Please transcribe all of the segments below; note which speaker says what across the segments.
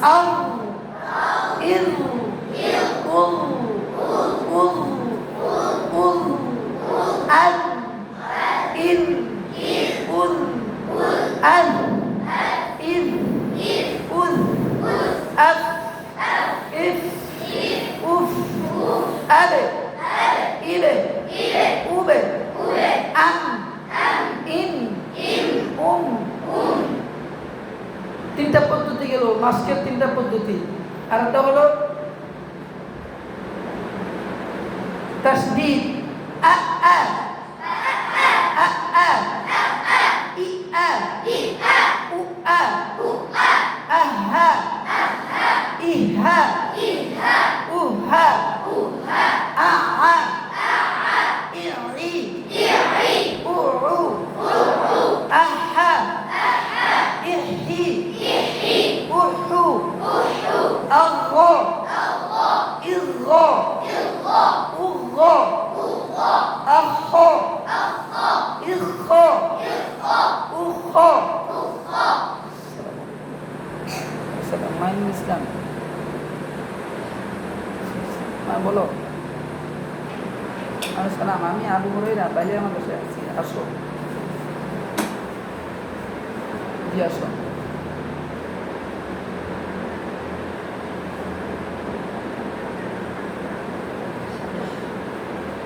Speaker 1: أو إذ أذ أذ أذ أن إذ أذ أن إذ أذ أف إف أف أبد إلى أبد أم إن তিনটা পদ্ধতি গেল মাস্কের তিনটা পদ্ধতি আর একটা হলো তাসদীদ আ আ আ আ ই আ উ আ আহা ইহা উহা আহা ইই উউ আহা ইহি উহু আল্লাহ ইল্লা উল্লা আহ ইখ উখ আসসালামু আলাইকুম ইসলাম বলো আসসালাম আমি আবু হুরায়রা বাইরে আমার কাছে আছি আসো জি আসো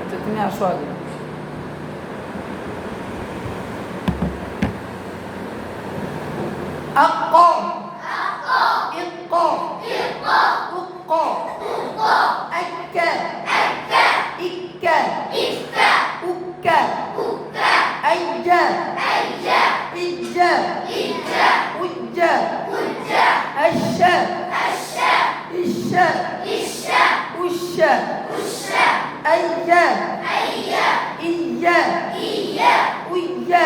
Speaker 1: আচ্ছা তুমি আসো আগে আক্কা ইক্কা উক্কা আক্কা ইক্কা উক্কা আইজা ইজ্জা উজ্জা আশা ইশা উশা আইয়া ইয়া উইয়া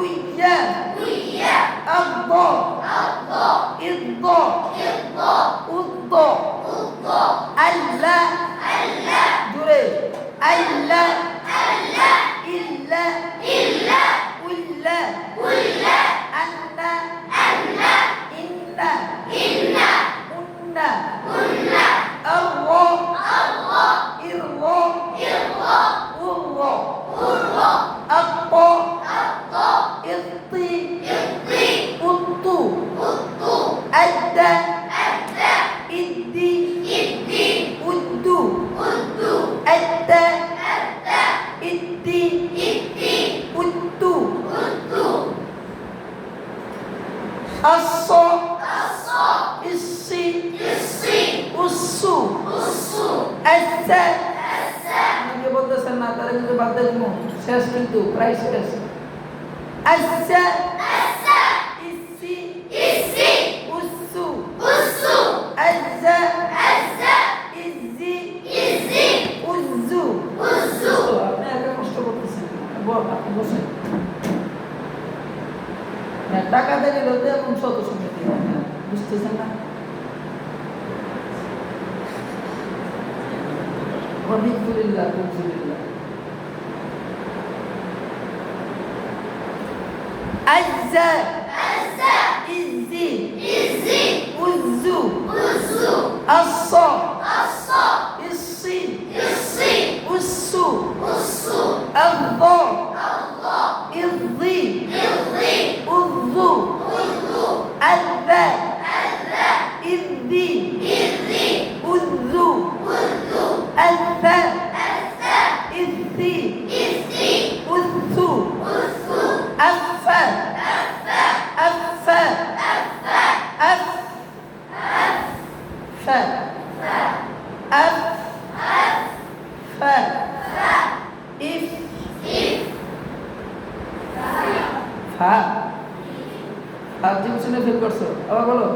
Speaker 1: উইয়া আব্বা ইদ্দা উদ্দা আল্লাহ জুড়ে আল্লাহ ইল্লা উল্লা আন্না ইন্না উন্না আল্লাহ ইররা উররা আক্কা ইত্তি উত্তু আদ্দা ইদ্দি উদ্দু আদ্দা ইদ্দি উদ্দু আস্সা ইসসি উসসু আস্সা আপনি বলতেছেন না তারা কিন্তু বাদ দিয়ে দিব শেষ কিন্তু প্রায় শেষ আস্সা ইসসি উসসু আজ্জা ইজ্জি উজ্জু আপনি একা কষ্ট করতেছেন আপনি বসেন টাকা দিলে লোতে এবং শত সমিতি বুঝতেছেন না আলহামদুলিল্লাহ আলহামদুলিল্লাহ আজ্জা ইজ্জি উজ্জু আস্সা ইসসি উসসু আল্লা ইদ্দি উদ্দু আল্লা ইদ্দি উদ্দু আল্লা ইদ্দি উদ্দু আফা আফা আফা আফা ইফ ফা আপনি শুনে ফিল করছো আবার বলো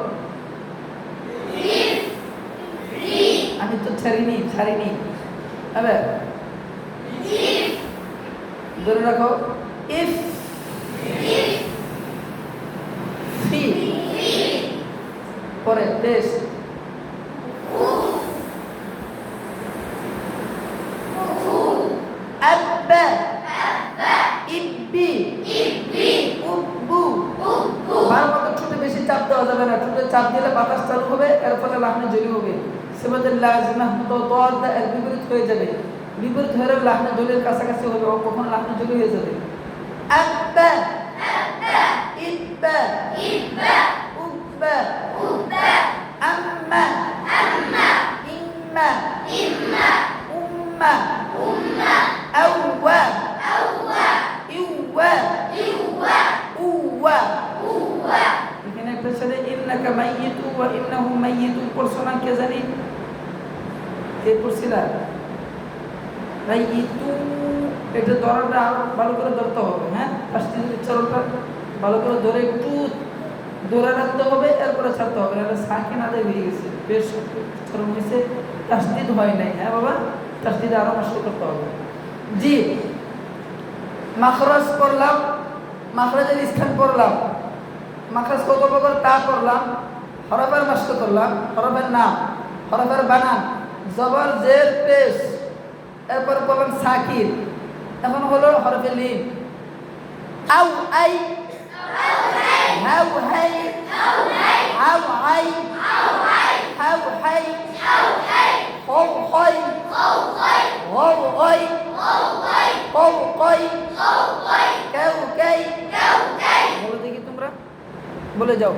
Speaker 1: আমি তো ছাড়িনি আবার ধরে রাখো ইফ ফি পরে দেশ আব্বা ইব্বি উব্বু বারবার ছোট বেশি চাপ দেওয়া দেওয়া যাবে না, ঠোঁটে চাপ দিলে বাতাস চালু হবে, এর ফলে লাহনে জলি হবে। সেবাদে লাজিমা মুতাওয়াদ্দা এর বিপরীত হয়ে যাবে, বিপরীত হয়ে লাহনে জলির কাছাকাছি হবে, ও কখন লাহনে জলি হয়ে যাবে। আব্বা ইব্বা উব্বা আম্মা ইম্মা উম্মা আউওয়া ইউওয়া উওয়া। এখানে একটা ছেলে ইন্নাকা মাইয়িতু ওয়া ইন্নাহু মাইয়িতুন পড়ছো না কে জানি? কে পড়ছিলা? মাইয়িতু, এটা ধরাটা ভালো করে ধরতে হবে, হ্যাঁ, তাসদিদের উচ্চারণটা ভালো করে ধরে একটু ধরে রাখতে হবে, এরপরে ছাড়তে হবে, এটা সাকিন আদায় হয়ে গেছে, বেশ উচ্চারণ হয়েছে, তাসদিদ হয় নাই। হ্যাঁ বাবা, তাসদিদ আরো মাসে করতে হবে। জি, মাখরাজ পড়লাম, মাখরাজের স্থান পড়লাম, মাখরাজ কত প্রকার তা পড়লাম, হরফের মাসক করলাম, হরফের নাম, হরফের বানান, জবর জের পেশ, এরপর বললাম সাকিন। এখন হলো হরফে লিম, আউ আই হাউ হাই আউ আই হাউ হাই হউ হই হউ হই হউ কই কেউ কেই। বলো দেখি তোমরা, বলে যাও।